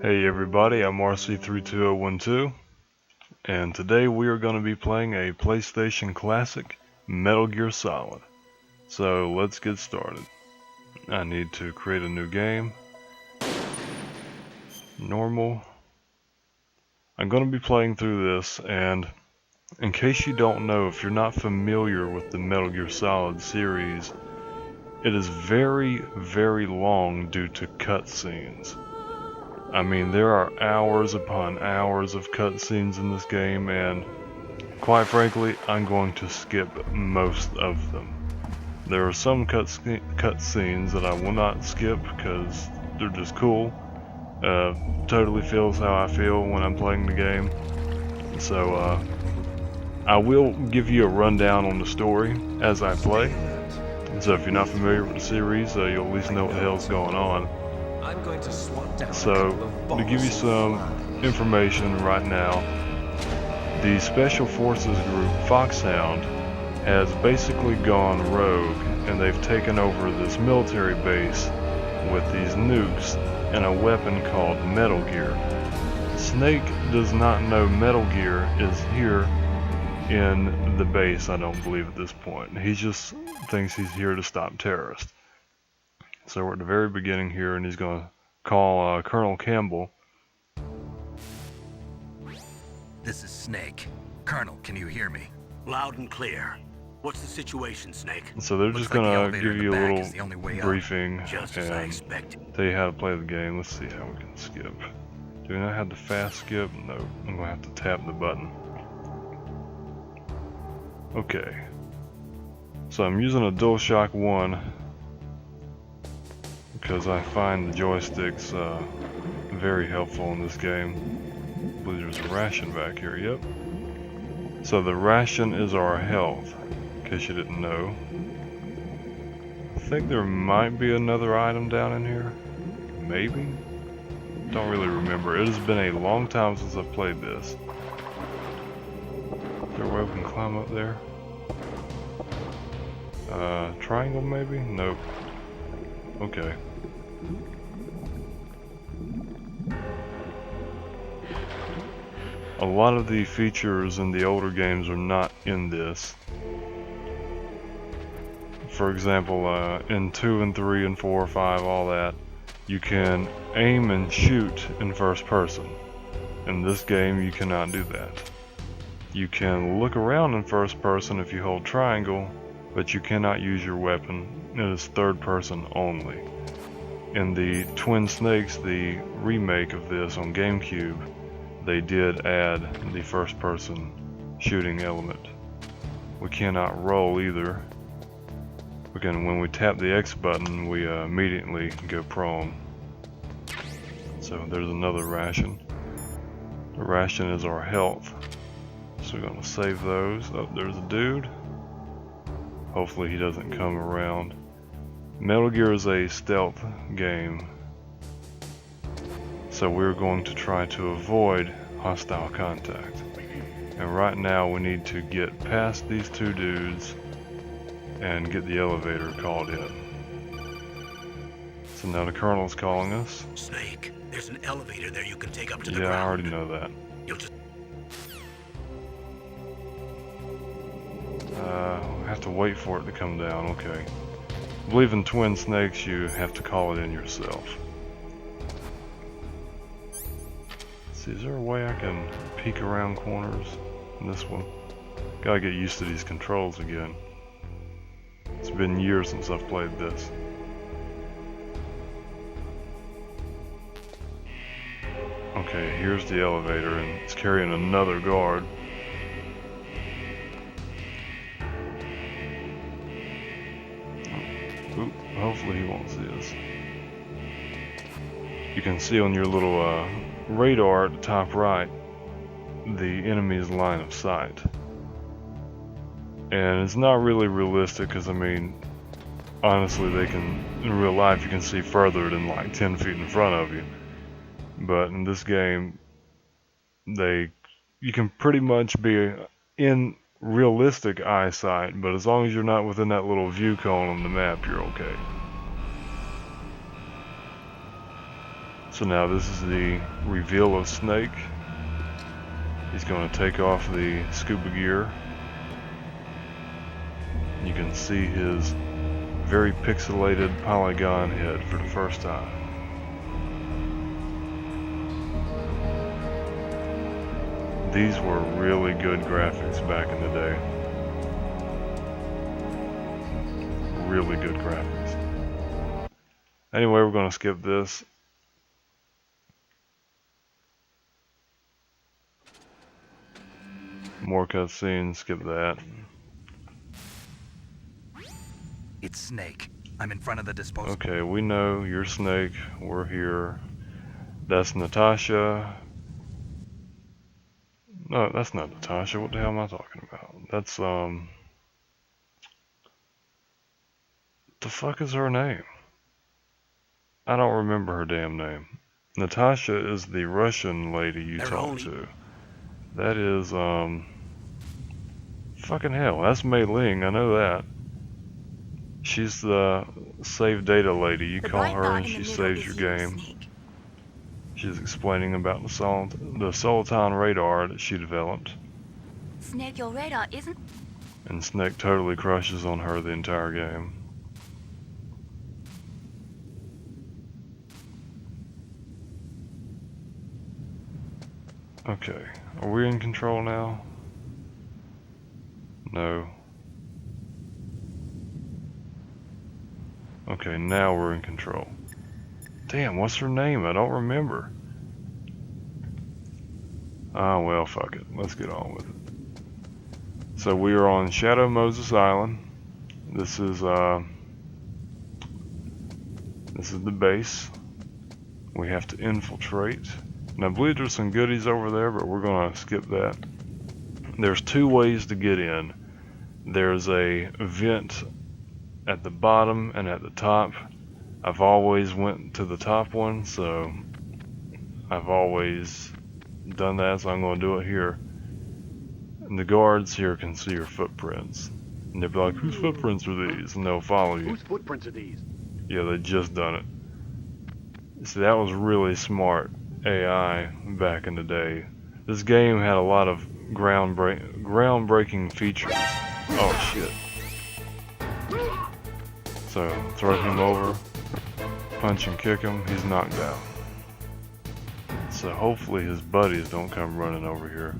Hey everybody, I'm RC32012, and today we are going to be playing a PlayStation classic, Metal Gear Solid. So let's get started. I need to create a new game. Normal. I'm going to be playing through this, and in case you don't know, if you're not familiar with the Metal Gear Solid series, it is very, very long due to cutscenes. I mean, there are hours upon hours of cutscenes in this game, and quite frankly, I'm going to skip most of them. There are some cutscenes that I will not skip because they're just cool. Totally feels how I feel when I'm playing the game. So, I will give you a rundown on the story as I play. So if you're not familiar with the series, you'll at least know what the hell's going on. I'm going to swat down So, to give you some information right now, the Special Forces group Foxhound has basically gone rogue, and they've taken over this military base with these nukes and a weapon called Metal Gear. Snake does not know Metal Gear is here in the base, I don't believe at this point. He just thinks he's here to stop terrorists. So we're at the very beginning here, and he's going to call Colonel Campbell. This is Snake. Colonel, can you hear me? Loud and clear. What's the situation, Snake? So they're just going to give you a little briefing Just as I expected. tell you how to play the game. Let's see how we can skip. Do we not have the fast skip? No, I'm going to have to tap the button. Okay. So I'm using a DualShock 1 because I find the joysticks very helpful in this game. I believe there's a ration back here, yep. So the ration is our health, in case you didn't know. I think there might be another item down in here. Maybe? Don't really remember. It has been a long time since I've played this. Is there a way we can climb up there? Triangle maybe? Nope. Okay. A lot of the features in the older games are not in this. For example, in 2 and 3 and 4, 5, all that, you can aim and shoot in first person. In this game, you cannot do that. You can look around in first person if you hold triangle, but you cannot use your weapon. It is third person only. In the Twin Snakes, the remake of this on GameCube, they did add the first person shooting element. We cannot roll either. When we tap the X button, we immediately go prone. So there's another ration. The ration is our health. So we're going to save those. Oh, there's a dude. Hopefully he doesn't come around. Metal Gear is a stealth game, so we're going to try to avoid hostile contact. And right now we need to get past these two dudes and get the elevator called in. So now the Colonel's calling us. Snake, there's an elevator there you can take up to the ground. Yeah, I already know that. You'll just... have to wait for it to come down, okay. I believe in Twin Snakes you have to call it in yourself. Let's see, is there a way I can peek around corners in this one? Gotta get used to these controls again. It's been years since I've played this. Okay, here's the elevator, and it's carrying another guard. Oop, hopefully he won't see us. You can see on your little radar at the top right the enemy's line of sight. And it's not really realistic because, I mean, honestly, they can, in real life, you can see further than like 10 feet in front of you. But in this game, you can pretty much be in realistic eyesight, but as long as you're not within that little view cone on the map, you're okay. So now this is the reveal of Snake. He's going to take off the scuba gear. You can see his very pixelated polygon head for the first time. These were really good graphics back in the day. Really good graphics. Anyway, we're going to skip this. More cutscenes, skip that. It's Snake. I'm in front of the disposal. Okay, we know you're Snake. We're here. That's Natasha. No, that's not Natasha. What the hell am I talking about? That's, the fuck is her name? I don't remember her damn name. Natasha is the Russian lady you talked to. That is, fucking hell, that's Mei Ling, I know that. She's the save data lady. You call her and she saves your game. She's explaining about the Soliton radar that she developed. Snake, your radar isn't... And Snake totally crushes on her the entire game. Okay, are we in control now? No. Okay, now we're in control. Damn, what's her name? I don't remember. Ah, well, fuck it. Let's get on with it. So we are on Shadow Moses Island. This is the base. We have to infiltrate. And I believe there's some goodies over there, but we're gonna skip that. There's two ways to get in. There's a vent at the bottom and at the top. I've always went to the top one, so I've always done that, so I'm going to do it here. And the guards here can see your footprints. And they'll be like, whose footprints are these? And they'll follow you. Whose footprints are these? Yeah, they just done it. See, that was really smart AI back in the day. This game had a lot of groundbreaking features. Oh shit. So, throw him over, punch and kick him, he's knocked out. So hopefully his buddies don't come running over here.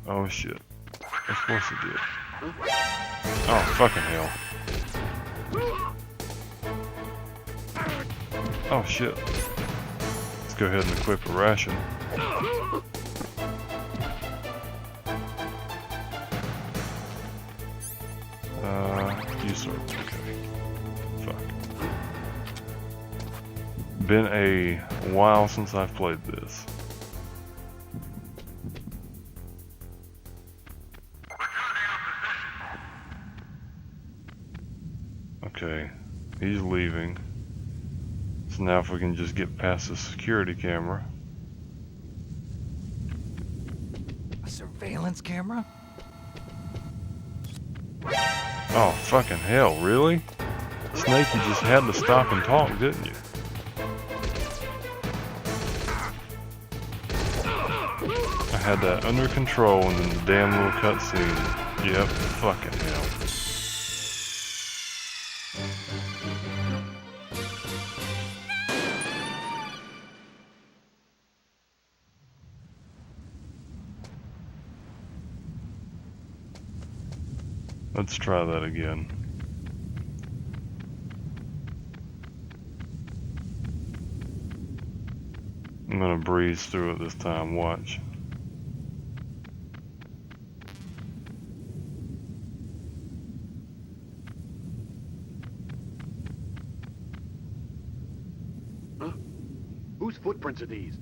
Oh shit. Of course he did. Oh, fucking hell. Oh shit. Let's go ahead and equip a ration. Usurp. Okay. Fuck. Been a while since I've played this. Okay. He's leaving. So now if we can just get past the security camera. A surveillance camera? Oh, fucking hell, really? Snake, you just had to stop and talk, didn't you? I had that under control and then the damn little cutscene. Yep, fucking hell. Let's try that again. I'm gonna breeze through it this time, watch. Huh? Whose footprints are these?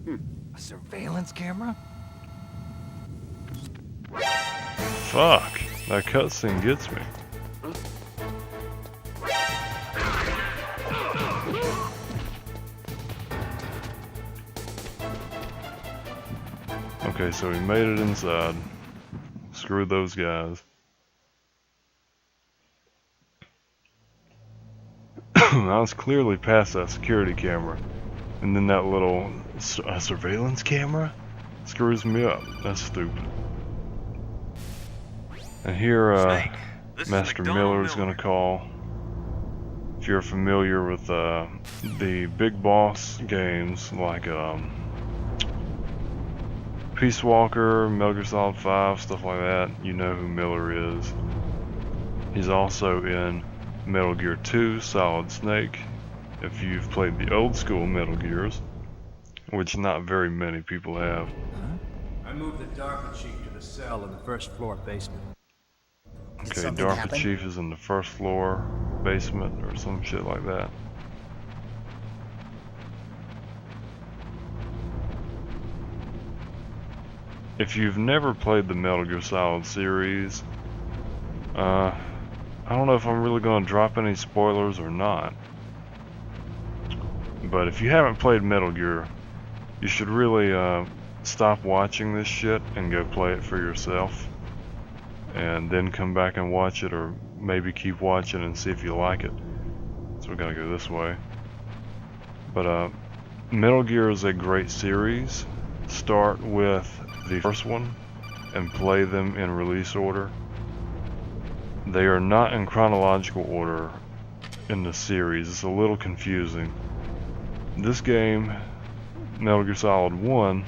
A surveillance camera? Fuck, that cutscene gets me. Okay, so we made it inside. Screw those guys. I was clearly past that security camera. And then that little surveillance camera screws me up. That's stupid. And here, Snake, this is Master McDonald Miller is gonna call. If you're familiar with the big boss games like Peace Walker, Metal Gear Solid 5, stuff like that, you know who Miller is. He's also in Metal Gear 2 Solid Snake. If you've played the old school Metal Gears, which not very many people have. I moved the DARPA chief to the cell in the first floor basement. Did Okay, something DARPA happen? Chief is in the first floor basement or some shit like that. If you've never played the Metal Gear Solid series, I don't know if I'm really going to drop any spoilers or not. But if you haven't played Metal Gear, you should really stop watching this shit and go play it for yourself. And then come back and watch it, or maybe keep watching and see if you like it. So we gotta go this way. But Metal Gear is a great series. Start with the first one and play them in release order. They are not in chronological order in the series. It's a little confusing. This game, Metal Gear Solid 1,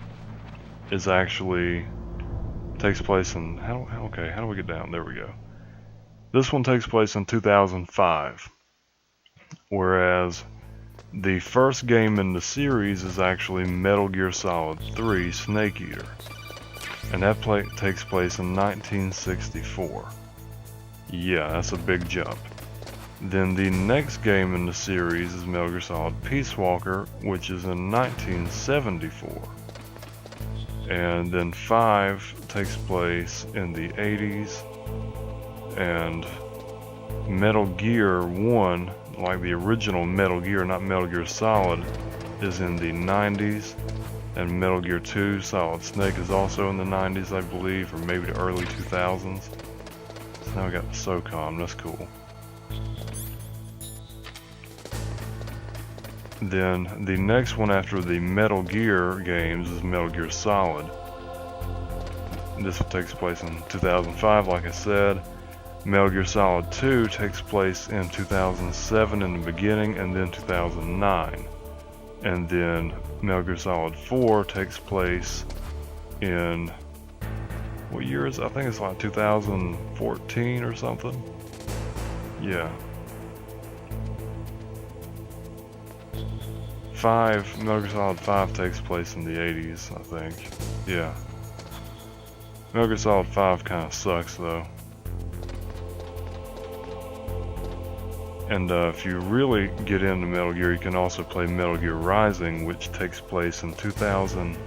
is actually takes place in how do we get down? There we go. This one takes place in 2005, whereas the first game in the series is actually Metal Gear Solid 3 Snake Eater, and that takes place in 1964. Yeah, that's a big jump. Then the next game in the series is Metal Gear Solid Peace Walker, which is in 1974. And then 5 takes place in the 80s, and Metal Gear 1, like the original Metal Gear, not Metal Gear Solid, is in the 90s, and Metal Gear 2 Solid Snake is also in the 90s, I believe, or maybe the early 2000s. So now we got the SOCOM, that's cool. Then the next one after the Metal Gear games is Metal Gear Solid. This one takes place in 2005, like I said. Metal Gear Solid 2 takes place in 2007 in the beginning, and then 2009. And then Metal Gear Solid 4 takes place in, what year is it? I think it's like 2014 or something. Yeah. 5, Metal Gear Solid 5 takes place in the 80s, I think. Yeah. Metal Gear Solid 5 kind of sucks though. And if you really get into Metal Gear, you can also play Metal Gear Rising, which takes place in 2000,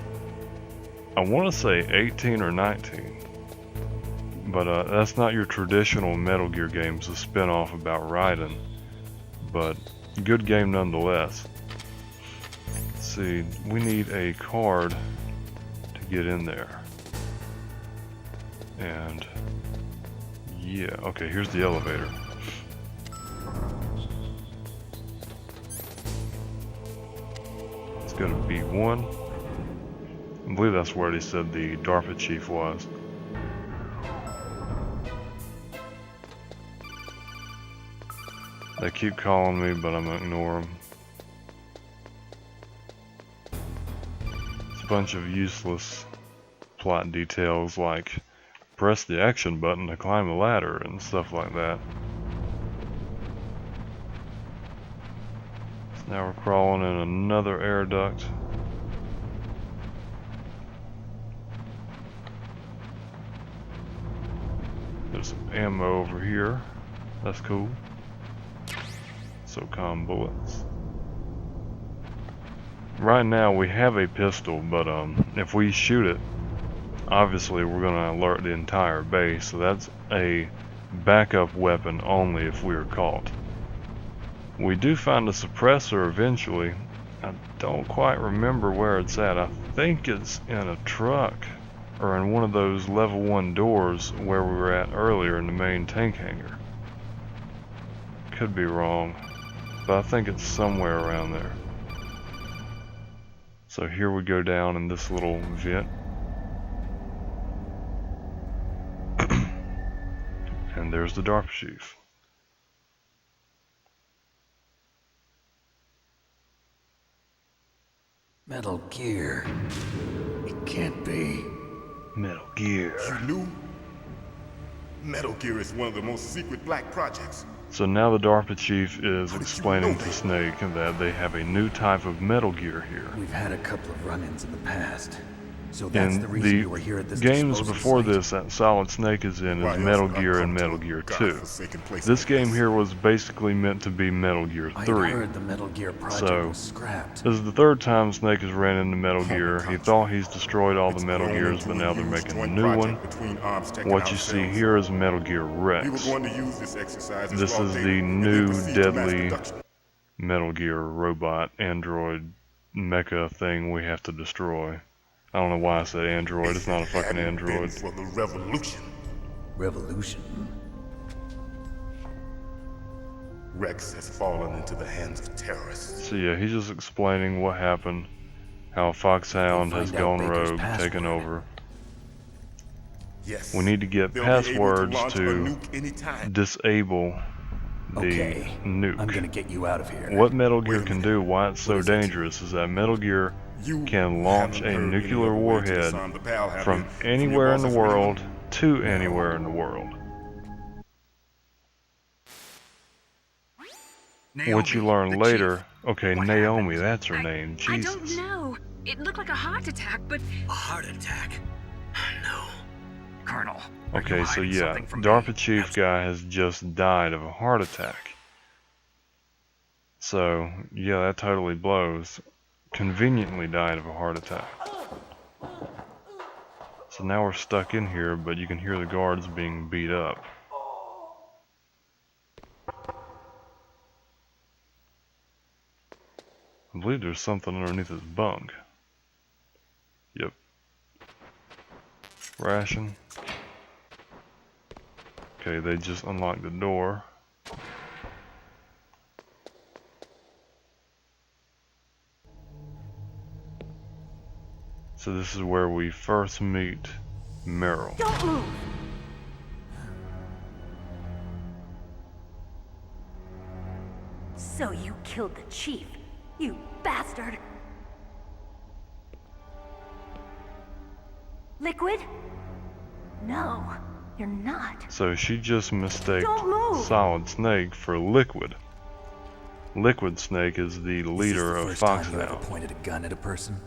I want to say 18 or 19. But that's not your traditional Metal Gear game. It's a spin-off about Raiden. But good game nonetheless. Let's see, we need a card to get in there. And yeah, okay, here's the elevator. It's gonna be one. I believe that's where they said the DARPA chief was. They keep calling me, but I'm gonna ignore them. It's a bunch of useless plot details like press the action button to climb a ladder and stuff like that. So now we're crawling in another air duct. There's some ammo over here. That's cool. SOCOM bullets. Right now we have a pistol, but if we shoot it, obviously we're gonna alert the entire base, so that's a backup weapon only if we are caught. We do find a suppressor eventually. I don't quite remember where it's at. I think it's in a truck or in one of those level 1 doors where we were at earlier in the main tank hangar. Could be wrong. but I think it's somewhere around there. So here we go down in this little vent. And there's the DARPA chief. Metal Gear. It can't be. Metal Gear. You knew? Metal Gear is one of the most secret black projects. So now the DARPA chief is How did you explaining know to that? Snake that they have a new type of Metal Gear here. We've had a couple of run-ins in the past. So that's And the reason the you were here at this games disposal before site. this that Solid Snake is in Why is else Metal would I Gear come and to Metal a Gear 2. godforsaken place This like game here was basically meant to be Metal Gear I 3. heard the Metal Gear project So, was scrapped. this is the third time Snake has ran into Metal Gear. He thought he's destroyed all the It's Metal grown Gears, into but a now they're huge making a joint new one. project between Armstech and What you see ourselves. here is Metal Gear We were Rex. going to use this exercise as This raw is data, the and then new proceed to mass deadly production. Metal Gear robot, android, mecha thing we have to destroy. I don't know why I said android, it's not a fucking Hadn't been android. for the revolution. Revolution. Rex has fallen into the hands of terrorists. So yeah, he's just explaining what happened, how Foxhound has Find out gone Baker's rogue, taken password. over. Yes. We need to get they'll be able passwords launch a to nuke anytime. disable the Okay, I'm nuke. gonna get you out of here. What Metal Gear Wait a can minute. do, why it's so What is it? dangerous, is that Metal Gear You can launch haven't a heard any nuclear other way to warhead disarm the PAL, have from you? From anywhere your in the bosses or anyone? world to anywhere in the world. What you learn the later, okay, What Naomi, happened? that's her name, I don't Jesus. know. It looked like a heart attack, but A heart attack? No. Colonel. are you Okay, so hiding yeah, something from me? DARPA chief guy has just died of a heart attack. So, yeah, that totally blows. Conveniently died of a heart attack. So now we're stuck in here, but you can hear the guards being beat up. I believe there's something underneath his bunk. Yep. Ration. Okay, they just unlocked the door. So this is where we first meet Meryl. Don't move! So you killed the chief, you bastard! Liquid? No, you're not. So she just mistaked Don't move! Solid Snake for Liquid. Liquid Snake is the leader of Is this the first time you ever Foxhound. pointed a gun at a person?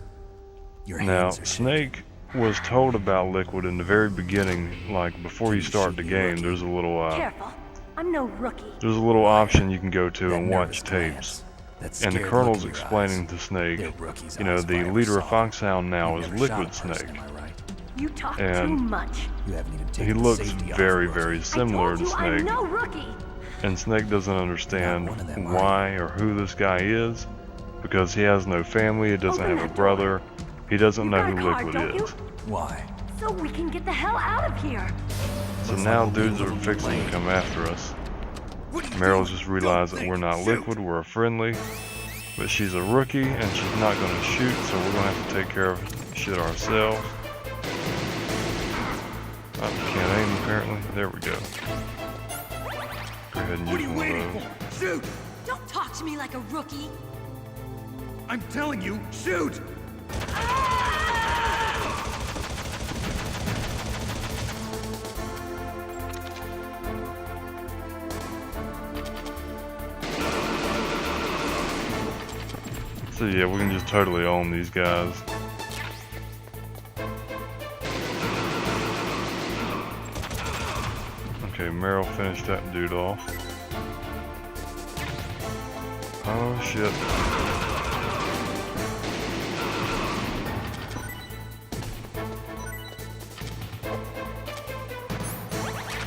Your Now, hands are shaking. Snake was told about Liquid in the very beginning, like before you start the game. There's a little Careful, I'm no rookie. there's a little option you can go to That and nervous watch glance, tapes. that And the scared Colonel's look in your explaining eyes. to Snake, They're rookies' you know, eyes if I the ever leader of saw them. Foxhound now You've is never shot a Liquid person, Snake. am I right? You talk And too much. You haven't even He taken the looks safety off very, the rookie. very I similar told to you I'm Snake. no rookie. And Snake doesn't understand Not one of them, are why or who this guy is, because he has no family, he doesn't Open have a that door. brother, he doesn't You know got a who card, Liquid don't you? is. Why? So we can get the hell out of here. So Looks now like we'll be dudes a are little fixing to delayed. come after us. What are you Meryl's doing? just realized Don't that we're think. not Shoot. Liquid, we're a friendly. But she's a rookie and she's not going to shoot, so we're going to have to take care of shit ourselves. Oh, can't aim apparently. There we go. Go ahead and What use are you one waiting of those. for? Shoot! Don't talk to me like a rookie. I'm telling you, shoot! So yeah, we can just totally own these guys. Okay, Meryl finished that dude off. Oh shit.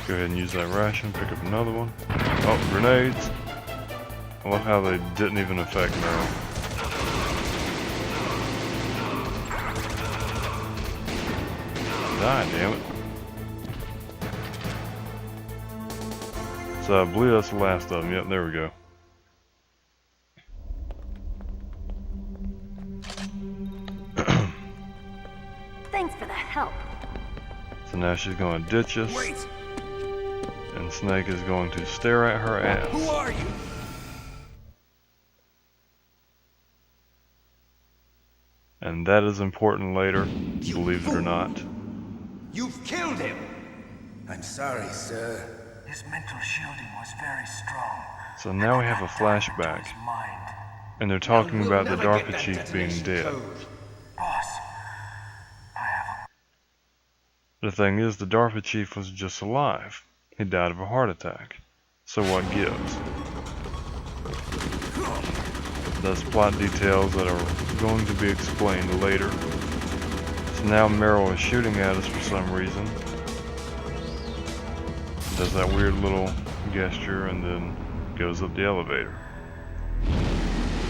Go ahead and use that ration, pick up another one. Oh, grenades. I love how they didn't even affect Meryl. Die, damn it. So I believe that's the last of them. Yep, there we go. now she's going to ditch us. Wait! And Snake is going to stare at her ass. Who are you? And that is important later, believe it or not. You've killed him! I'm sorry, sir. His mental shielding was very strong. So now we have a flashback. And they're talking about the DARPA chief being dead. Boss, I have The thing is, the DARPA chief was just alive. He died of a heart attack. So what gives? Those plot details that are going to be explained later. So now Meryl is shooting at us for some reason. Does that weird little gesture and then goes up the elevator.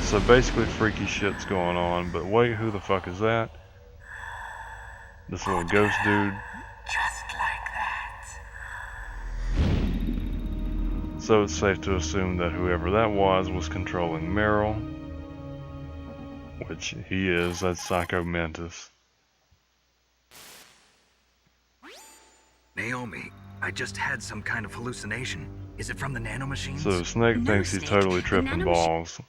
So basically freaky shit's going on, but wait, who the fuck is that? This little ghost dude. just like that. So it's safe to assume that whoever that was controlling Meryl. Which he is, that's Psycho Mantis. Naomi, I just had some kind of hallucination. Is it from the nanomachines? So Snake No, thinks he's Snake. totally The tripping nanomach- balls.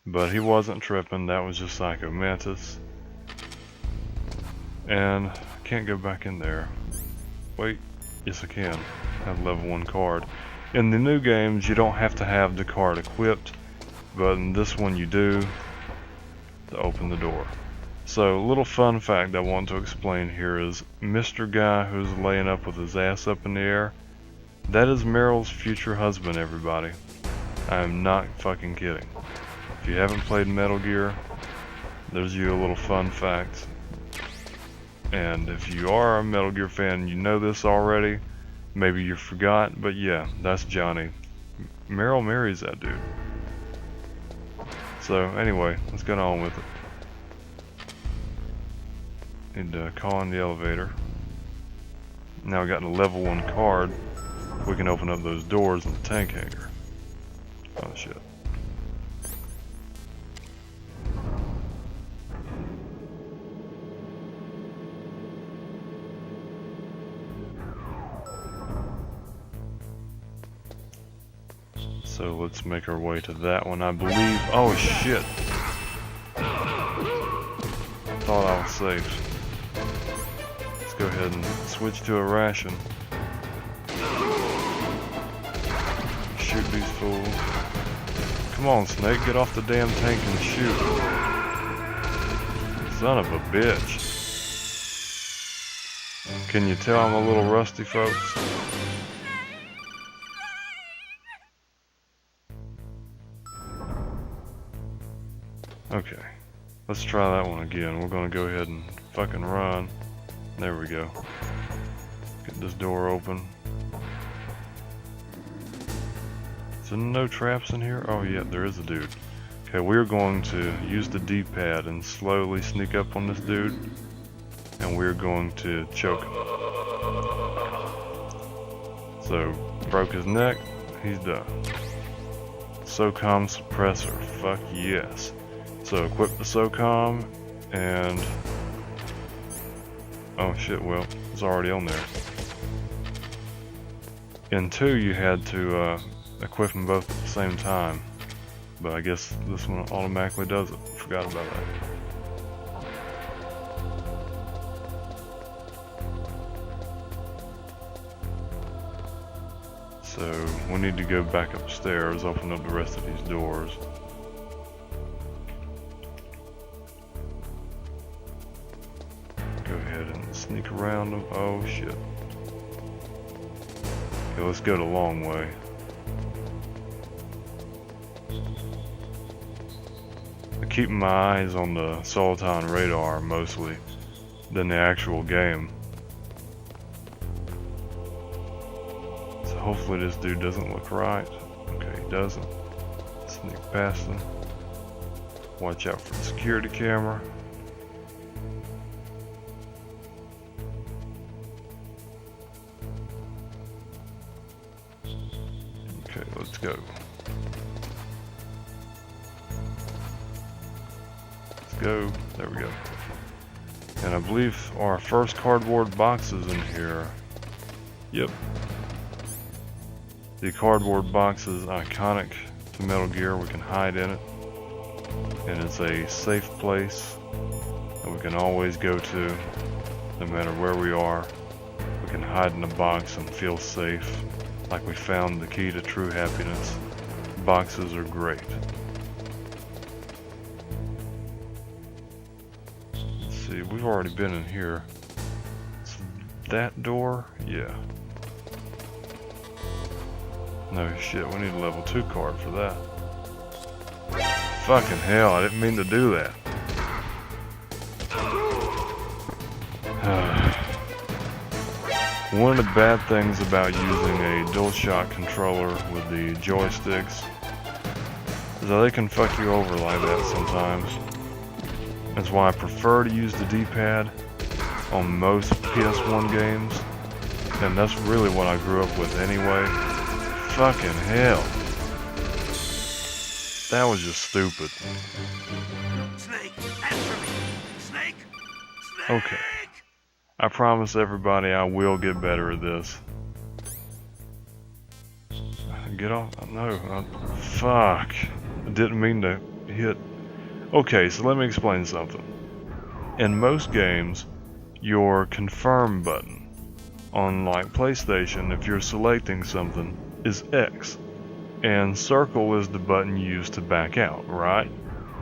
But he wasn't tripping, that was just Psycho Mantis. And I can't go back in there. Wait, yes I can. I have level 1 card. In the new games you don't have to have the card equipped, but in this one you do, to open the door. So, little fun fact I want to explain here is Mr. Guy who's laying up with his ass up in the air, that is Meryl's future husband, everybody. I am not fucking kidding. If you haven't played Metal Gear, there's you a little fun fact. And if you are a Metal Gear fan, you know this already. Maybe you forgot, but yeah, that's Johnny. Meryl marries that dude. So anyway, let's get on with it. Need to call in the elevator. Now we got a level 1 card. We can open up those doors in the tank hangar. Oh shit. So let's make our way to that one, I believe. Oh shit! Thought I was safe. Let's go ahead and switch to a ration. Shoot these fools. Come on, Snake, get off the damn tank and shoot. Son of a bitch. Can you tell I'm a little rusty, folks? Okay, let's try that one again. We're gonna go ahead and fucking run. There we go. Get this door open. So no traps in here? Oh yeah, there is a dude. Okay, we're going to use the D-pad and slowly sneak up on this dude. And we're going to choke him. So, broke his neck, he's done. SOCOM suppressor, fuck yes. So equip the SOCOM, and oh shit, well, it's already on there. In 2 you had to equip them both at the same time, but I guess this one automatically does it. Forgot about that. So we need to go back upstairs, open up the rest of these doors. Go ahead and sneak around them. Oh shit. Okay, let's go the long way. I'm keeping my eyes on the Soliton radar mostly than the actual game. So hopefully this dude doesn't look right. Okay, he doesn't. Sneak past him. Watch out for the security camera. Okay, let's go. Let's go. There we go. And I believe our first cardboard box is in here. Yep. The cardboard box is iconic to Metal Gear. We can hide in it. And it's a safe place that we can always go to, no matter where we are. We can hide in a box and feel safe, like we found the key to true happiness. Boxes are great. Let's see, we've already been in here. Is that door? Yeah. No shit, we need a level 2 card for that. Fucking hell, I didn't mean to do that. One of the bad things about using a DualShock controller with the joysticks is that they can fuck you over like that sometimes. That's why I prefer to use the D-pad on most PS1 games, and that's really what I grew up with anyway. Fucking hell. That was just stupid. Snake, answer me. Snake? Snake! Okay. I promise everybody I will get better at this. Get off. No. Fuck. I didn't mean to hit. Okay, so let me explain something. In most games, your confirm button on like PlayStation, if you're selecting something, is X. And circle is the button used to back out, right?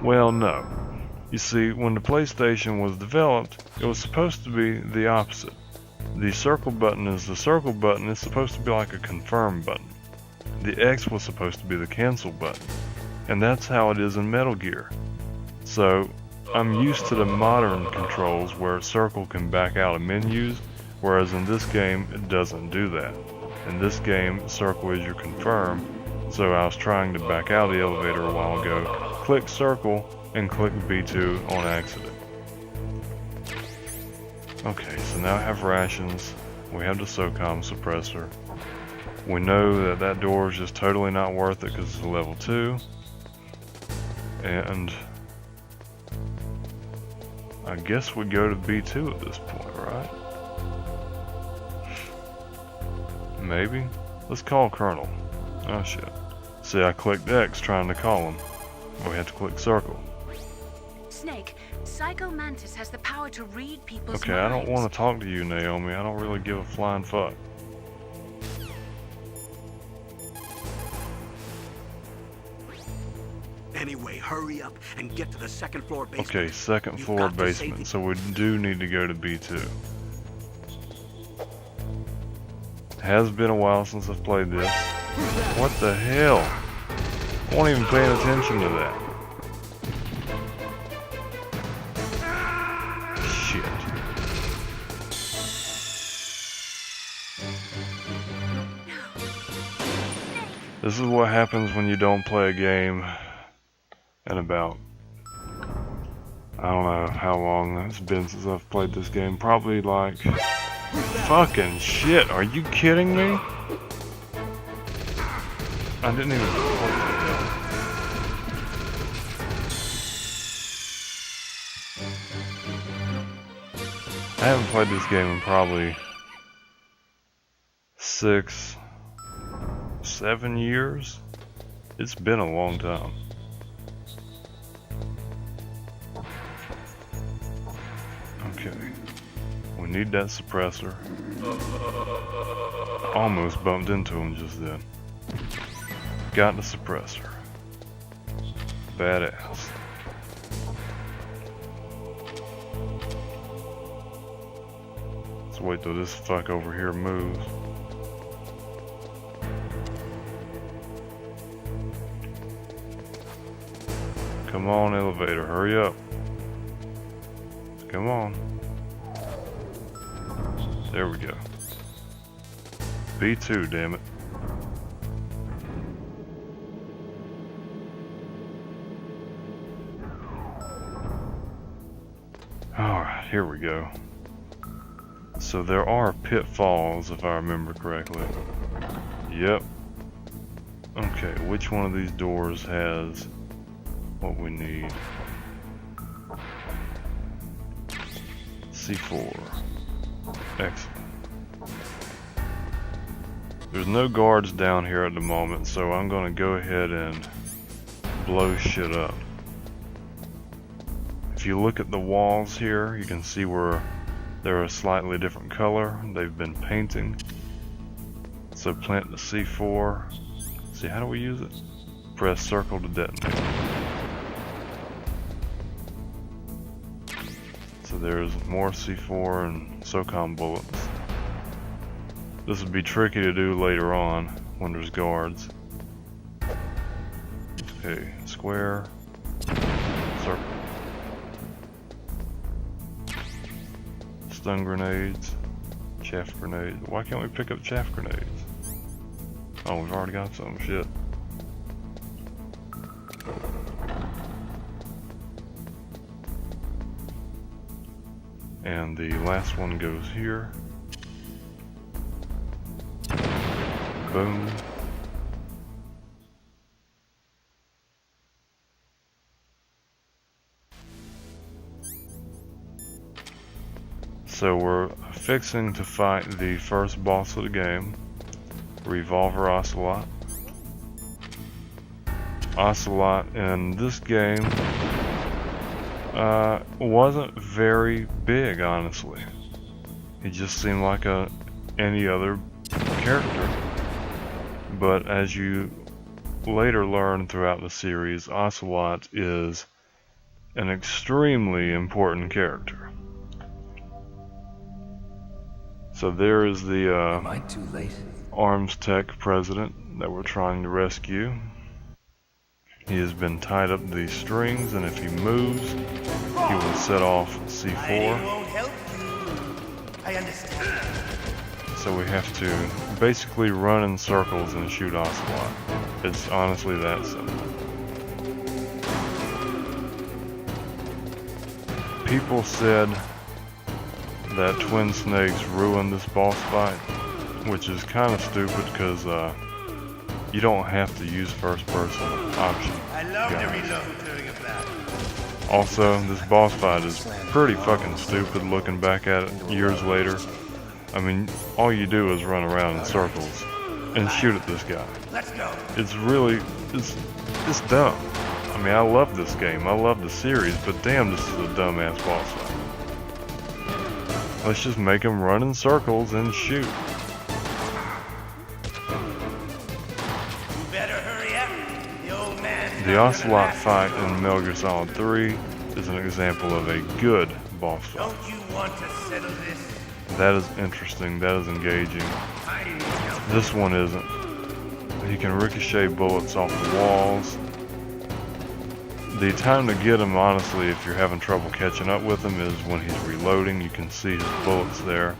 Well, no. You see, when the PlayStation was developed, it was supposed to be the opposite. The circle button is the circle button. It's supposed to be like a confirm button. The X was supposed to be the cancel button. And that's how it is in Metal Gear. So, I'm used to the modern controls where circle can back out of menus, whereas in this game, it doesn't do that. In this game, circle is your confirm. So I was trying to back out of the elevator a while ago, click circle, and click B2 on accident. Okay, so now I have rations, we have the SOCOM suppressor. We know that that door is just totally not worth it because it's a level 2. And I guess we go to B2 at this point, right? Maybe? Let's call Colonel. Oh shit. See, I clicked X trying to call him. We had to click circle. Snake, Psycho Mantis has the power to read people's Okay, minds. I don't want to talk to you, Naomi. I don't really give a flying fuck. Anyway, hurry up and get to the second floor basement. Okay, second floor You've got to save basement. the- So we do need to go to B2. Has been a while since I've played this. What the hell? I wasn't even paying attention to that. Shit. This is what happens when you don't play a game in about, I don't know how long it's been since I've played this game. Probably like, fucking shit, are you kidding me? I didn't even, what the hell? I haven't played this game in probably 6, 7 years. It's been a long time. Okay, we need that suppressor. Almost bumped into him just then. Got the suppressor. Badass. Let's wait till this fuck over here moves. Come on, elevator, hurry up. Come on. There we go. B2, damn it. Alright, here we go. So there are pitfalls, if I remember correctly. Yep. Okay, which one of these doors has what we need? C4. Excellent. There's no guards down here at the moment, so I'm gonna go ahead and blow shit up. If you look at the walls here, you can see where they're a slightly different color. They've been painting. So plant the C4. See, how do we use it? Press circle to detonate. So there's more C4 and SOCOM bullets. This would be tricky to do later on when there's guards. Okay, square, circle. Stun grenades, chaff grenades. Why can't we pick up chaff grenades? Oh, we've already got some. Shit. And the last one goes here. Boom. So we're fixing to fight the first boss of the game, Revolver Ocelot. Ocelot in this game wasn't very big, honestly. He just seemed like any other character. But as you later learn throughout the series, Ocelot is an extremely important character. So there is the Am I too late? arms tech president that we're trying to rescue. He has been tied up to these strings, and if he moves, he will set off C4. Won't help you. I understand. So we have to basically run in circles and shoot Ocelot. It's honestly that simple. People said that Twin Snakes ruined this boss fight, which is kind of stupid because you don't have to use first person option. I love to reload during a battle. Also, this boss fight is pretty fucking stupid looking back at it years later. I mean, all you do is run around in circles and shoot at this guy. Let's go. It's really, it's dumb. I mean, I love this game, I love the series, but damn, this is a dumbass boss fight. Let's just make him run in circles and shoot. You better hurry up. The old man. The Ocelot fight in Metal Gear Solid 3 is an example of a good boss fight. Don't you want to settle this? That is interesting, that is engaging. This one isn't. He can ricochet bullets off the walls. The time to get him, honestly, if you're having trouble catching up with him, is when he's reloading. You can see his bullets there.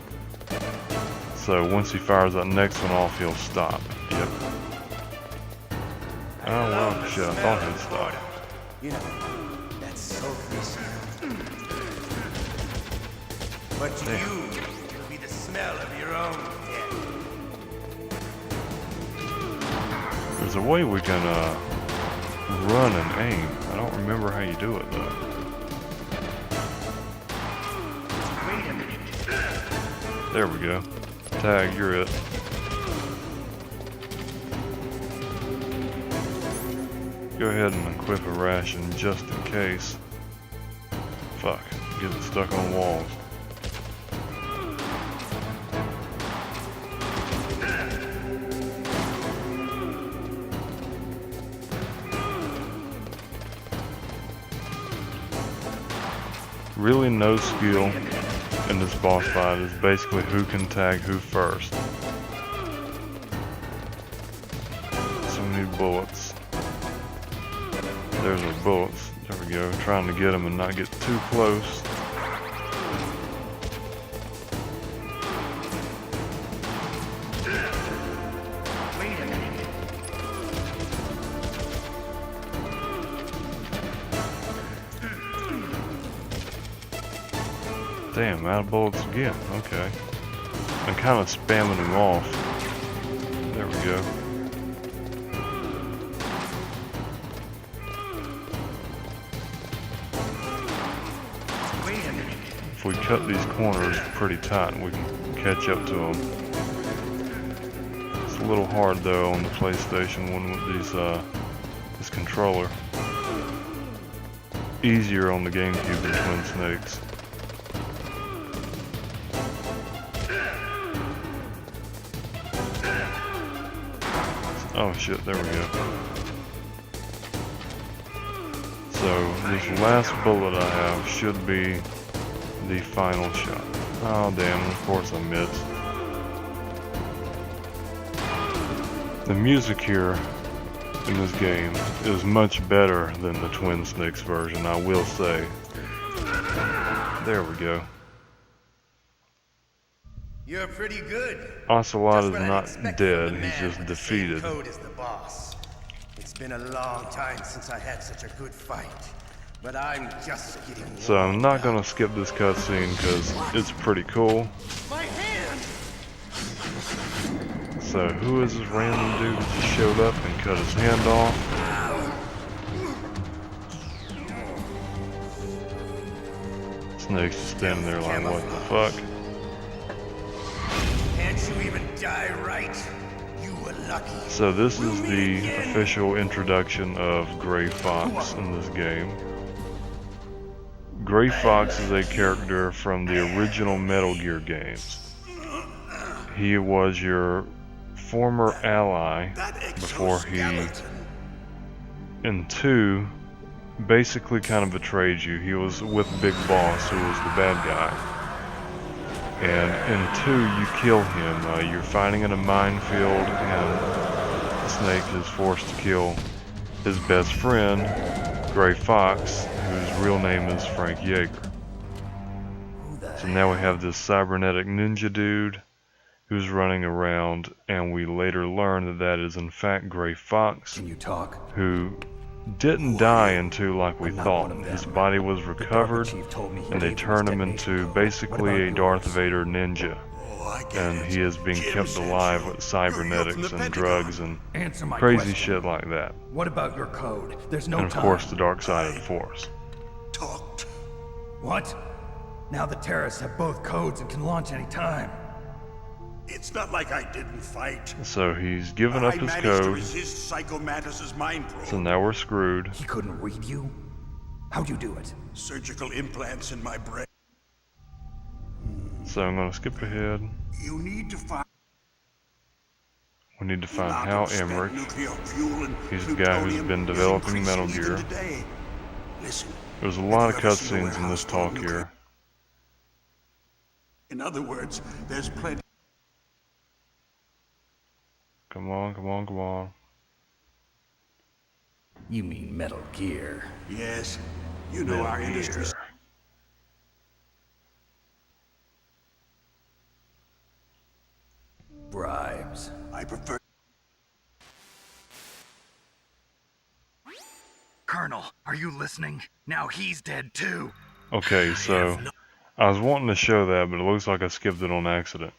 So once he fires that next one off, he'll stop. Yep. Oh well, shit, I thought he'd stop. You know, that's so cliche. But to you, it'll be the smell of your own death. There's a way we can run and aim. I don't remember how you do it though. Wait a minute. There we go. Tag, you're it. Go ahead and equip a ration just in case. Fuck, get it stuck on walls. Really no skill in this boss fight, is basically who can tag who first. So we need bullets. There's our bullets. There we go. Trying to get them and not get too close. Wait a minute. Damn, out of bullets again. Okay. I'm kind of spamming them off. There we go. If we cut these corners pretty tight, we can catch up to them. It's a little hard though on the PlayStation one with these this controller. Easier on the GameCube than Twin Snakes. Oh shit, there we go. So this last bullet I have should be the final shot. Oh damn, of course I missed. The music here in this game is much better than the Twin Snakes version, I will say. There we go. You're pretty good. Ocelot Just is what I'd not expect dead, from a he's man just with the same defeated. code as the boss. It's been a long time since I had such a good fight, but I'm just getting So I'm warmed not up. gonna skip this cutscene because it's pretty cool. My hand! So who is this random dude that just showed up and cut his hand off? Snake's just standing there like, what the fuck? Can't you even die right? You were lucky. So this is the official introduction of Gray Fox in this game. Gray Fox is a character from the original Metal Gear games. He was your former ally before he, in 2, basically kind of betrayed you. He was with Big Boss, who was the bad guy. And in 2, you kill him. You're fighting in a minefield, and Snake is forced to kill his best friend, Gray Fox, whose real name is Frank Yeager. So now we have this cybernetic ninja dude who's running around, and we later learn that that is in fact Gray Fox, Can you talk? who didn't die in 2 like we I'm not thought. one of them. His body was The recovered, DARPA chief told me he and they gave you turned his him detonation into code. basically What a about Darth yours? Vader ninja. And he is being kept alive with cybernetics and drugs and Answer my crazy question. shit like that. What about your code? There's no And of time. course the dark side of the Force. Talked. What? Now the terrorists have both codes and can launch any time. It's not like I didn't fight. So he's given up I his managed to code, resist Psycho Mantis's mind probe. so now we're screwed. He couldn't read you? How'd you do it? Surgical implants in my brain. So I'm gonna skip ahead. You need to find. We need to find Hal Emmerich. He's the guy who's been developing Metal Gear. Listen, There's a lot of cutscenes in this talk here. in other words, there's plenty. Come on, come on, come on. You mean Metal Gear. Yes, you know our industry. Bribes. I prefer. Colonel, are you listening? Now he's dead too. Okay, so I was wanting to show that, but it looks like I skipped it on accident.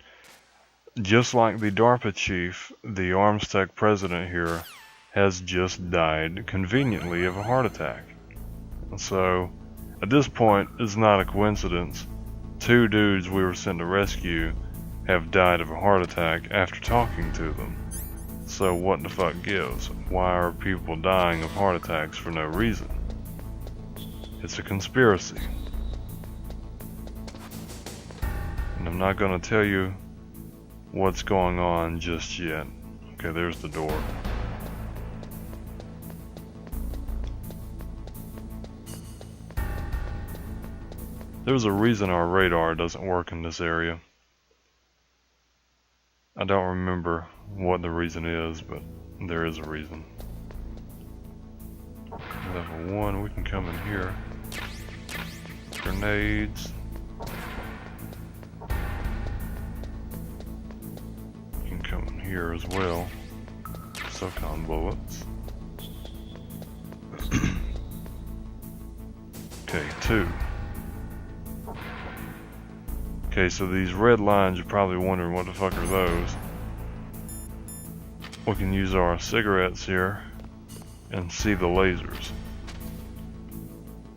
Just like the DARPA chief, the Arms Tech president here has just died conveniently of a heart attack. So at this point, it's not a coincidence. 2 dudes we were sent to rescue have died of a heart attack after talking to them. So what the fuck gives? Why are people dying of heart attacks for no reason? It's a conspiracy. And I'm not gonna tell you what's going on just yet. Okay, there's the door. There's a reason our radar doesn't work in this area. I don't remember what the reason is, but there is a reason. Level 1, we can come in here. Grenades. You can come in here as well. Silicon bullets. Okay, 2. Okay, so these red lines, you're probably wondering what the fuck are those. We can use our cigarettes here and see the lasers.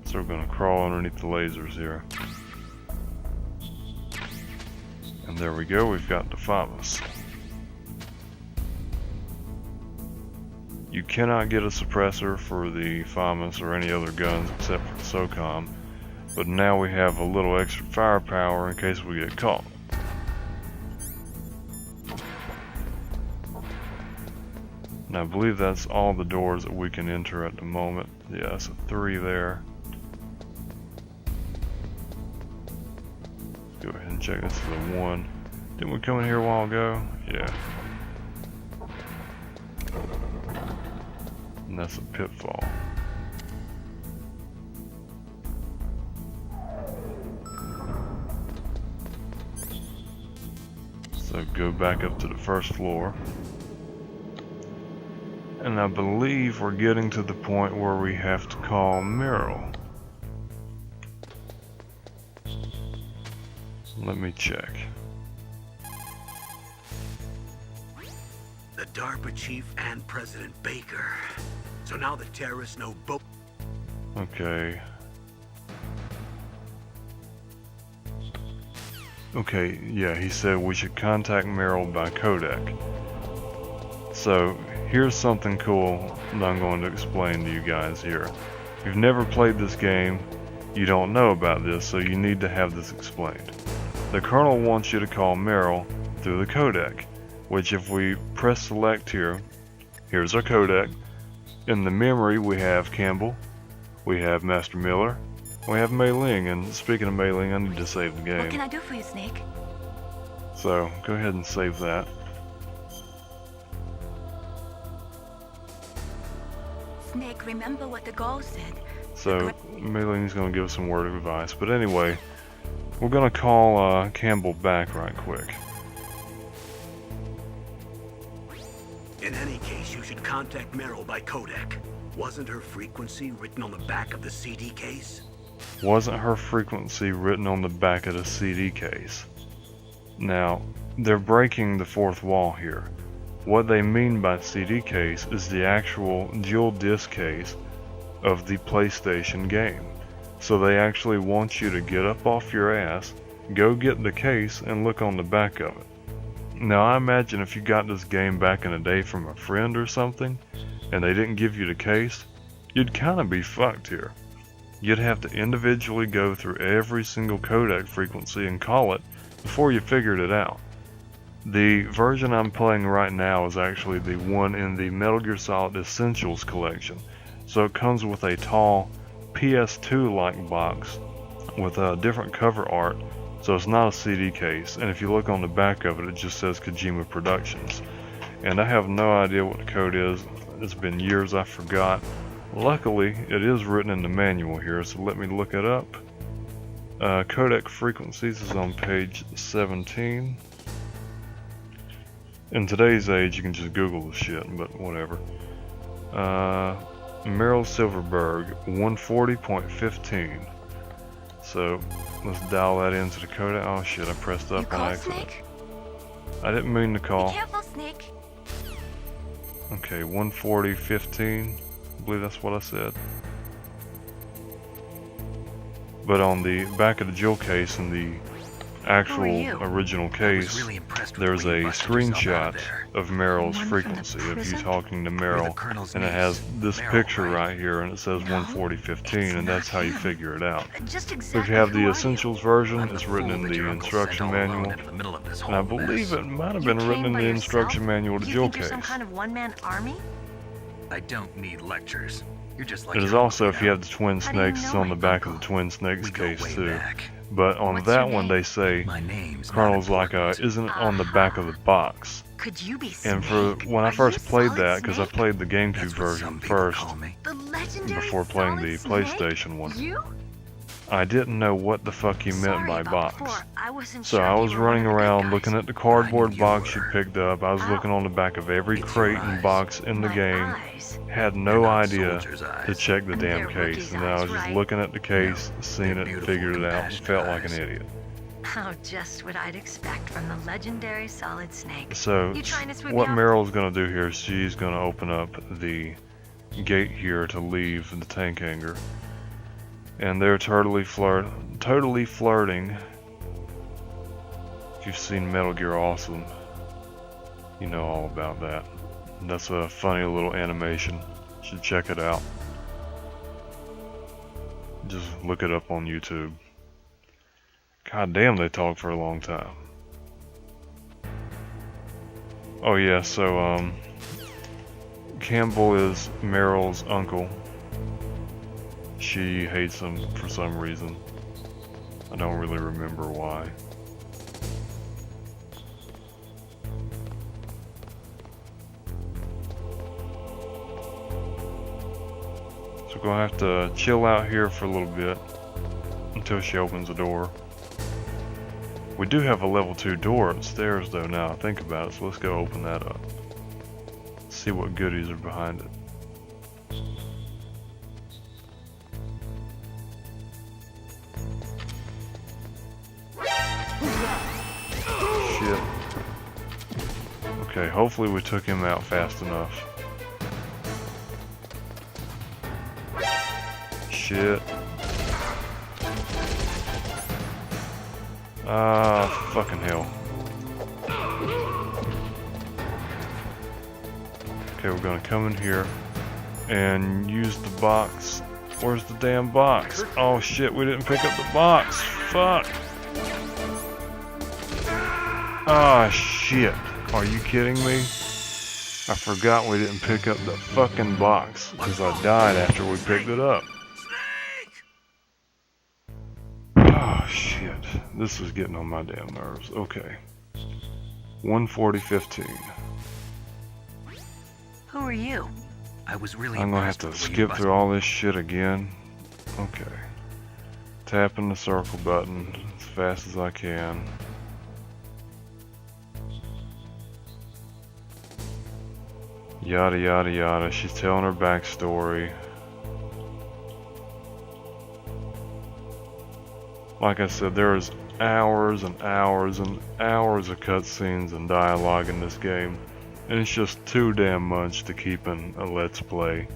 So we're gonna crawl underneath the lasers here. And there we go, we've got the FAMAS. You cannot get a suppressor for the FAMAS or any other guns except for the SOCOM, but now we have a little extra firepower in case we get caught. And I believe that's all the doors that we can enter at the moment. Yeah, so 3 there. Go ahead and check this is the 1. Didn't we come in here a while ago? Yeah. And that's a pitfall. So go back up to the first floor. And I believe we're getting to the point where we have to call Meryl. Let me check. The DARPA chief and President Baker. So now the terrorists know both. Okay. Okay, yeah, he said we should contact Meryl by codec. So, here's something cool that I'm going to explain to you guys here. If you've never played this game, you don't know about this, so you need to have this explained. The Colonel wants you to call Meryl through the codec, which if we press select here, here's our codec. In the memory we have Campbell, we have Master Miller, we have Mei Ling, and speaking of Mei Ling, I need to save the game. What can I do for you, Snake? So, go ahead and save that. Snake, remember what the ghost said. So, Mei Ling's going to give us some word of advice. But anyway, we're going to call Campbell back right quick. In any case, you should contact Meryl by codec. Wasn't her frequency written on the back of the CD case? Wasn't her frequency written on the back of the CD case? Now, they're breaking the fourth wall here. What they mean by CD case is the actual dual disc case of the PlayStation game. So they actually want you to get up off your ass, go get the case, and look on the back of it. Now I imagine if you got this game back in the day from a friend or something, and they didn't give you the case, you'd kind of be fucked here. You'd have to individually go through every single codec frequency and call it before you figured it out. The version I'm playing right now is actually the one in the Metal Gear Solid Essentials collection. So it comes with a tall PS2-like box with a different cover art, so it's not a CD case. And if you look on the back of it, it just says Kojima Productions. And I have no idea what the code is. It's been years, I forgot. Luckily, it is written in the manual here, so let me look it up. Codec frequencies is on page 17. In today's age, you can just Google the shit, but whatever. Meryl Silverberg, 140.15. So, let's dial that into the codec. Oh shit, I pressed up on accident. Snake? I didn't mean to call. Be careful, Snake. Okay, 140.15. I believe that's what I said. But on the back of the jewel case in the actual original case, there's a screenshot of Meryl's frequency, of you talking to Meryl, and it has this picture right here, and it says 140.15, and that's how you figure it out. So if you have the Essentials version, it's written in the instruction manual, and I believe it might have been written in the instruction manual to jewel case. Some kind of one-man army? I don't need lectures. You're just like It is also, if you have the Twin Snakes, it's on the back of the Twin Snakes case too. But on that one they say Colonel's like isn't on the back of the box. Could you be And for when I first played that, because I played the GameCube That's what version some people first call me. the legendary before playing the Solid Snake? PlayStation one, You? I didn't know what the fuck he meant Sorry by about box. before. I wasn't So sure I you was were one running of the good around guys. looking at the cardboard you box you were. picked up. I was looking on the back of every It's crate your and eyes. box in the My game. eyes. Had They're no not idea soldiers' to eyes. check the damn They're case, rookies' and I was eyes, just right? looking at the case, seeing they're it, beautiful, figured it out, and compassionate felt like an eyes. idiot. Oh, just what I'd expect from the legendary Solid Snake. So, You trying to sweep what me off? Meryl's going to do here is she's going to open up the gate here to leave the tank hangar. And they're totally flirting If you've seen Metal Gear Awesome, you know all about that. That's a funny little animation. You should check it out. Just look it up on YouTube. God damn, they talk for a long time. Oh yeah, so Campbell is Meryl's uncle. She hates him for some reason. I don't really remember why. So we're gonna have to chill out here for a little bit until she opens the door. We do have a level 2 door upstairs though now I think about it, so let's go open that up. See what goodies are behind it. Shit. Okay, hopefully we took him out fast enough. Shit. Ah, fucking hell. Okay, we're gonna come in here and use the box. Where's the damn box? Oh shit, we didn't pick up the box. Fuck. Ah shit. Are you kidding me? I forgot we didn't pick up the fucking box because I died after we picked it up. Oh shit. This is getting on my damn nerves. Okay. 140-15. Who are you? I was really I'm gonna have to skip through all this shit again. Okay. Tapping the circle button as fast as I can. Yada yada yada. She's telling her backstory. Like I said, there's hours and hours and hours of cutscenes and dialogue in this game. And it's just too damn much to keep in a Let's Play.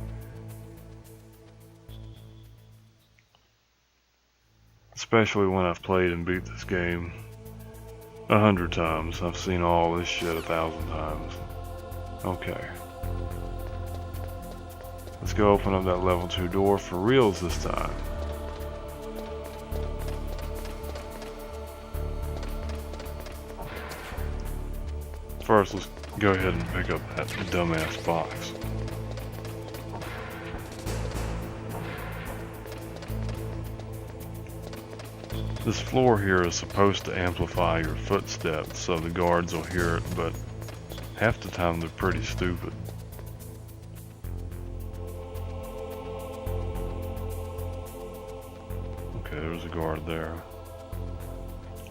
Especially when I've played and beat this game 100 times. I've seen all this shit 1,000 times. Okay. Let's go open up that level 2 door for reals this time. First, let's go ahead and pick up that dumbass box. This floor here is supposed to amplify your footsteps so the guards will hear it, but half the time they're pretty stupid. Okay, there's a guard there.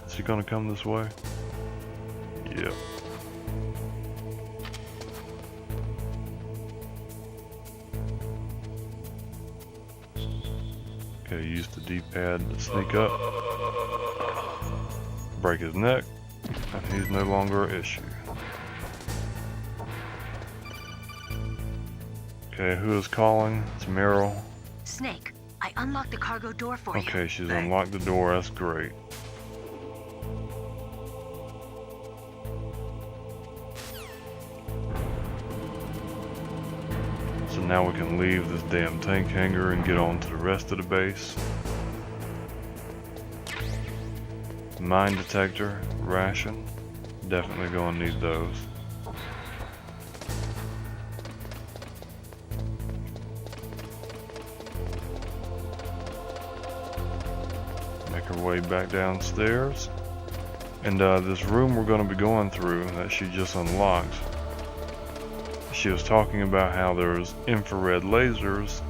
Is he gonna come this way? Yep. Okay, use the D-pad to sneak up. Break his neck, and he's no longer an issue. Okay, who is calling? It's Meryl. Snake, I unlocked the cargo door for you. Okay, she's unlocked the door, that's great. So now we can leave this damn tank hangar and get on to the rest of the base. Mine detector, ration. Definitely gonna need those. Make our way back downstairs. And this room we're gonna be going through that she just unlocked. She was talking about how there's infrared lasers,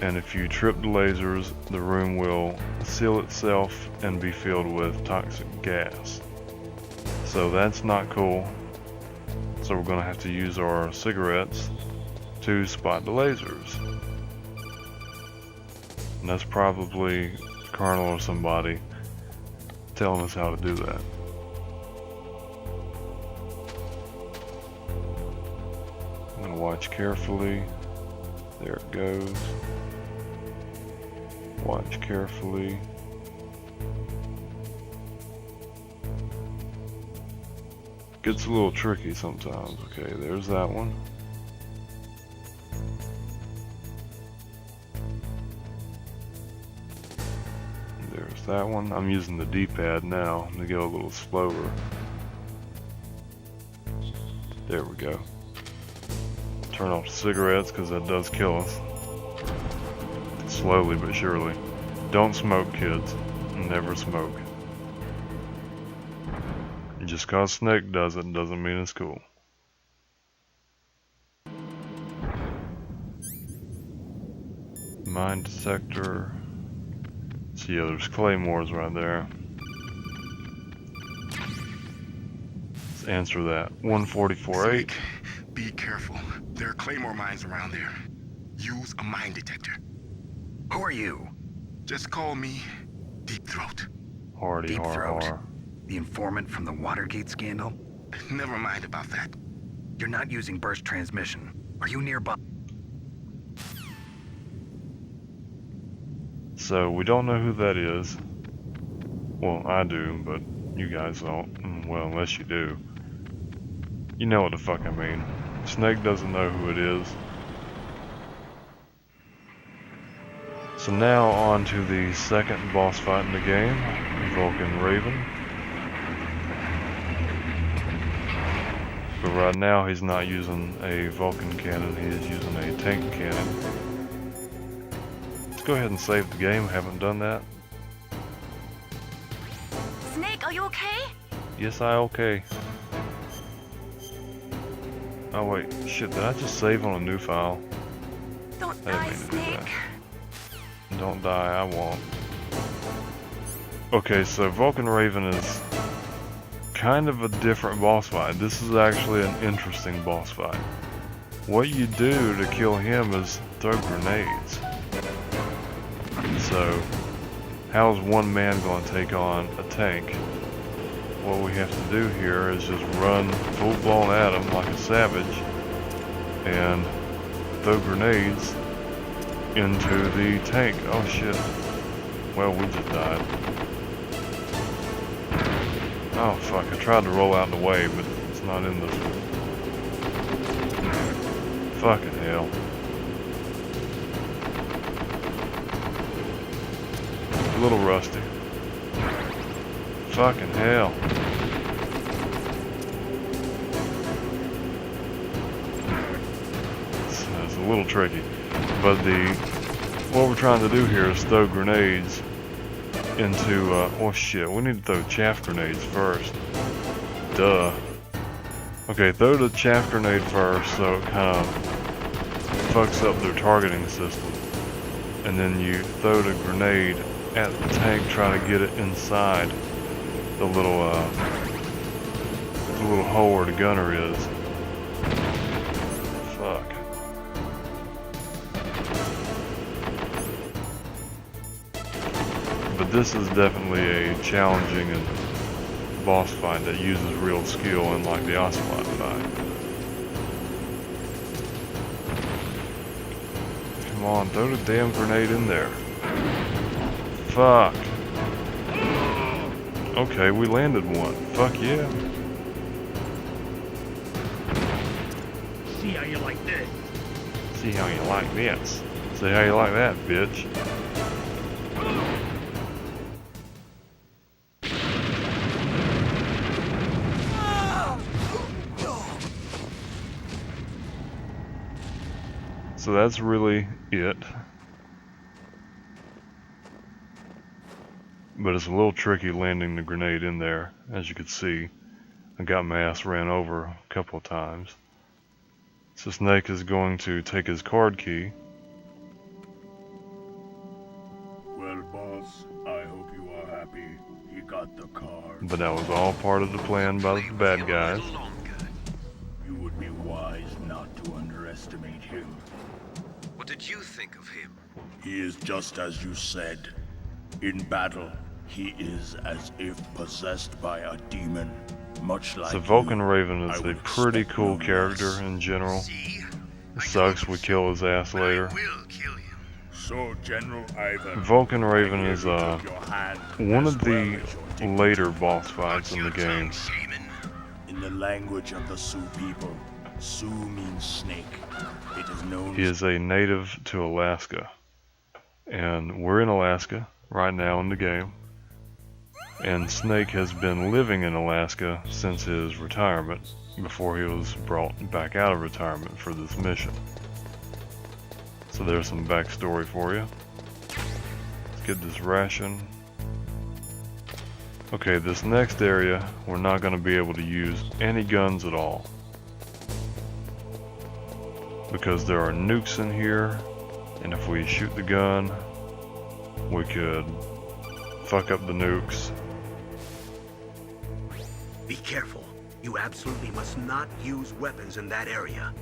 and if you trip the lasers, the room will seal itself and be filled with toxic gas. So that's not cool. So we're gonna have to use our cigarettes to spot the lasers. And that's probably Colonel or somebody telling us how to do that. I'm gonna watch carefully. There it goes. Watch carefully. gets a little tricky sometimes. Okay, there's that one. There's that one. I'm using the D-pad now to go a little slower. There we go. Turn off the cigarettes because that does kill us. Slowly but surely. Don't smoke, kids. Never smoke. Just cause Snake does it doesn't mean it's cool. Mine detector. So yeah, there's claymores right there. Let's answer that. 144.8. Be careful. There are claymore mines around there. Use a mine detector. Who are you? Just call me Deep Throat. Hardy Deep har Throat? har. The informant from the Watergate scandal? Never mind about that. You're not using burst transmission. Are you nearby? So we don't know who that is. Well, I do, but you guys don't. Well, unless you do. You know what the fuck I mean. Snake doesn't know who it is. So now on to the second boss fight in the game, Vulcan Raven. But right now he's not using a Vulcan cannon, he is using a tank cannon. Let's go ahead and save the game, haven't done that. Snake, are you okay? Yes, I okay. Oh wait, shit, did I just save on a new file? Don't I didn't die, mean to do Snake. that. Don't die, I won't. Okay, so Vulcan Raven is kind of a different boss fight. This is actually an interesting boss fight. What you do to kill him is throw grenades. So, how's one man going to take on a tank? What we have to do here is just run full blown at him like a savage and throw grenades into the tank. Oh shit. Well, we just died. Oh fuck, I tried to roll out the way, but it's not in this one. Fucking hell. A little rusty. Fucking hell. It's a little tricky. But what we're trying to do here is throw grenades into, oh shit, we need to throw chaff grenades first. Duh. Okay, throw the chaff grenade first so it kind of fucks up their targeting system. And then you throw the grenade at the tank trying to get it inside the little hole where the gunner is. Fuck. But this is definitely a challenging and boss fight that uses real skill, unlike the Ocelot fight. Come on, throw the damn grenade in there. Fuck. Okay, we landed one. Fuck yeah. See how you like this? See how you like this. See how you like that, bitch. So that's really it. But it's a little tricky landing the grenade in there, as you can see. I got my ass ran over a couple of times. So Snake is going to take his card key. Well, boss, I hope you are happy. He got the card. But that was all part of the plan by the bad guys. You would be wise not to underestimate him. What did you think of him? He is just as you said. In battle, he is as if possessed by a demon, much like So Vulcan you. Raven is I a would pretty expect cool no character less. in general. See? It sucks we kill his ass later. Will kill him. So, General Ivan, Vulcan Raven I is hear you took your hand one as of well the as your dignity. later boss fights in the game. Shaman? In the language of the Sioux people, Sioux means snake. It is known. He is a native to Alaska. And we're in Alaska right now in the game. And Snake has been living in Alaska since his retirement, before he was brought back out of retirement for this mission. So there's some backstory for you. Let's get this ration. Okay, this next area, we're not going to be able to use any guns at all. Because there are nukes in here, and if we shoot the gun, we could fuck up the nukes. Be careful. You absolutely must not use weapons in that area.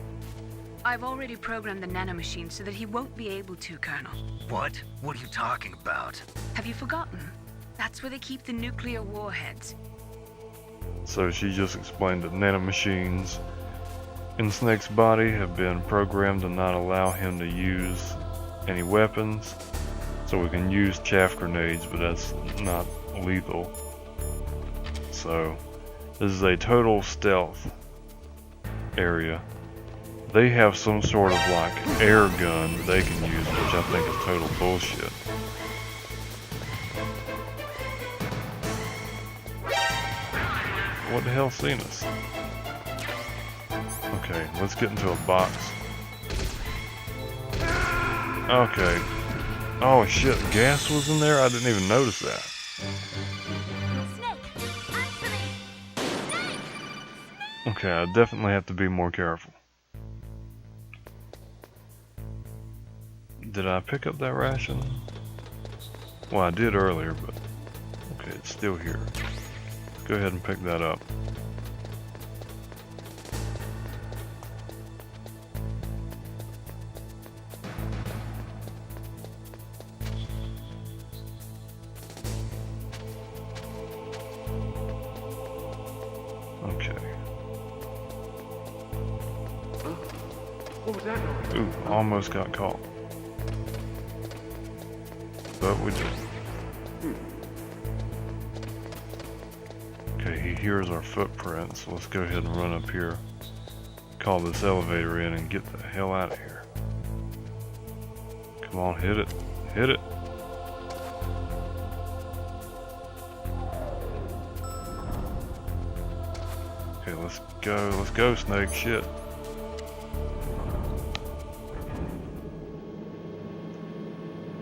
I've already programmed the nanomachine so that he won't be able to, Colonel. What? What are you talking about? Have you forgotten? That's where they keep the nuclear warheads. So she just explained that nanomachines in Snake's body have been programmed to not allow him to use any weapons. So we can use chaff grenades, but that's not lethal. So this is a total stealth area. They have some sort of like air gun that they can use, which I think is total bullshit. What the hell seen us? Okay, let's get into a box. Okay. Oh shit, gas was in there? I didn't even notice that. Okay, I definitely have to be more careful. Did I pick up that ration? Well, I did earlier, but okay, it's still here. Let's go ahead and pick that up. Ooh, almost got caught. But we did. Okay, he hears our footprints, so let's go ahead and run up here. Call this elevator in and get the hell out of here. Come on, hit it. Hit it. Okay, let's go. Let's go, Snake. Shit.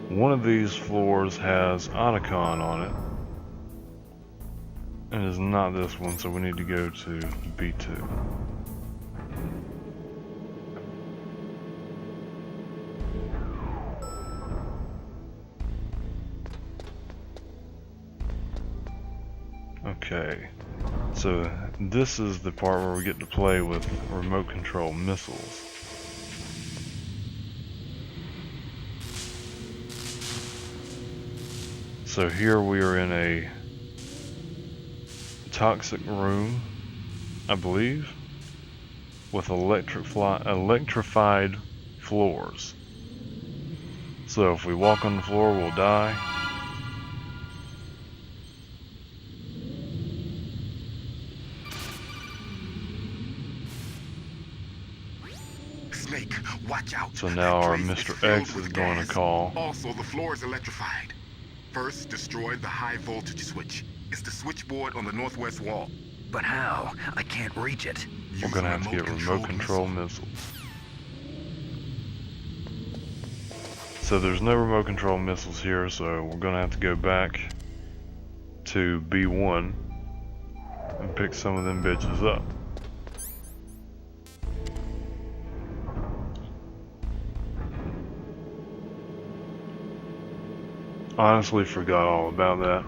One of these floors has Otacon on it, and it's not this one, so we need to go to B2. Okay, so this is the part where we get to play with remote control missiles. So here we are in a toxic room, I believe, with electrified floors. So if we walk on the floor, we'll die. Snake, watch out. So now our Mr. X is going to call. Also, the floor is electrified. First, destroy the high voltage switch. It's the switchboard on the northwest wall. But how? I can't reach it. We're going to have to get remote control missiles. So there's no remote control missiles here, so we're going to have to go back to B1 and pick some of them bitches up. Honestly forgot all about that,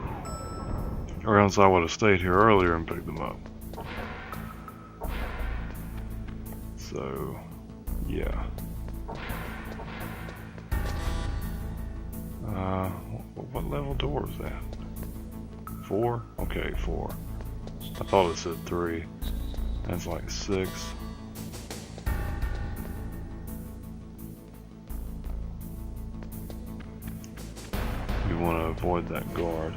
or else I would have stayed here earlier and picked them up. So, yeah. What level door is that? 4? Okay, 4. I thought it said 3. That's like 6. We want to avoid that guard.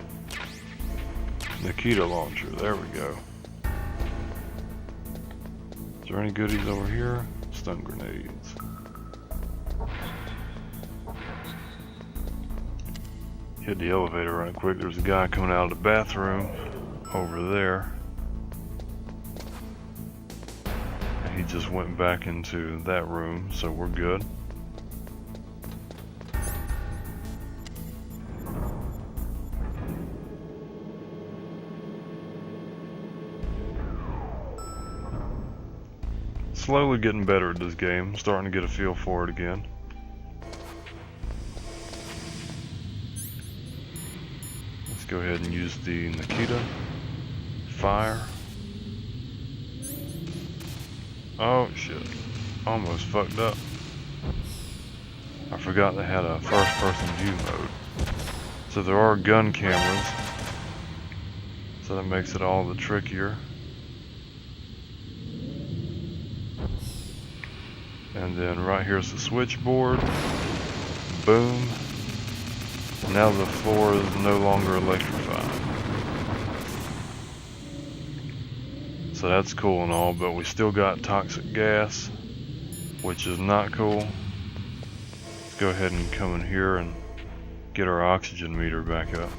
Nikita launcher, there we go. Is there any goodies over here? Stun grenades. Hit the elevator right quick. There's a guy coming out of the bathroom over there. And he just went back into that room, so we're good. Slowly getting better at this game, starting to get a feel for it again. Let's go ahead and use the Nikita. Fire. Oh shit, almost fucked up. I forgot they had a first person view mode. So there are gun cameras, so that makes it all the trickier. And then right here's the switchboard. Boom. Now the floor is no longer electrified. So that's cool and all, but we still got toxic gas, which is not cool. Let's go ahead and come in here and get our oxygen meter back up.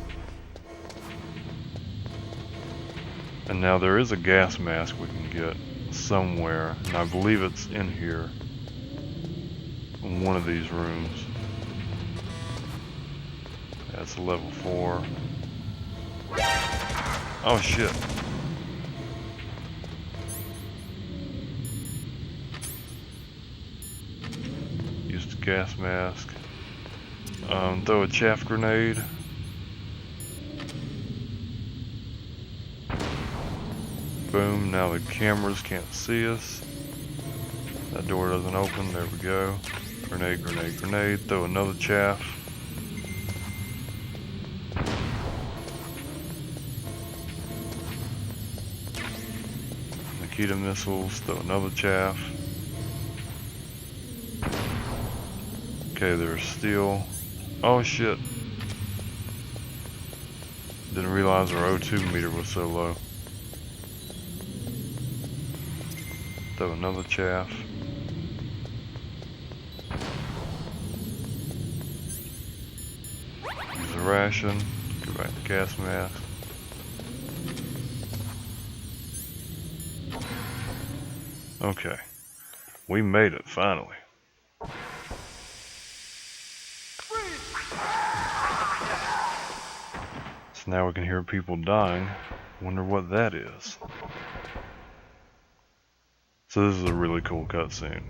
And now there is a gas mask we can get somewhere, and I believe it's in here. In one of these rooms. That's a level 4. Oh shit. Use the gas mask. Throw a chaff grenade. Boom, now the cameras can't see us. That door doesn't open, there we go. Grenade, grenade, grenade. Throw another chaff. Nikita missiles. Throw another chaff. Okay, there's steel. Oh shit. Didn't realize our O2 meter was so low. Throw another chaff. Use a ration. Go back to gas mask. Okay. We made it finally. So now we can hear people dying. Wonder what that is. So this is a really cool cutscene.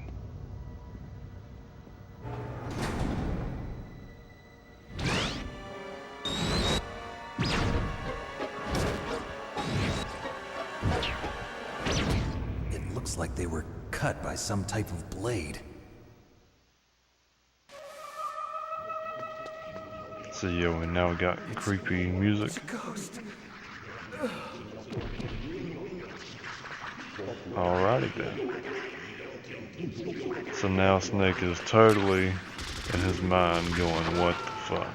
It looks like they were cut by some type of blade. So yeah, we now got creepy music. Alrighty then. So now Snake is totally in his mind going, what the fuck?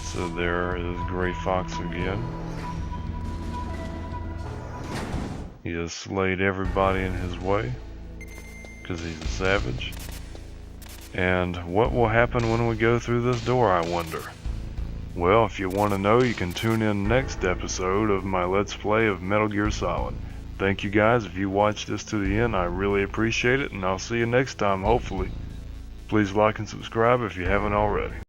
So there is Gray Fox again. He has slayed everybody in his way, because he's a savage. And what will happen when we go through this door, I wonder? Well, if you want to know, you can tune in next episode of my Let's Play of Metal Gear Solid. Thank you guys. If you watched this to the end, I really appreciate it, and I'll see you next time, hopefully. Please like and subscribe if you haven't already.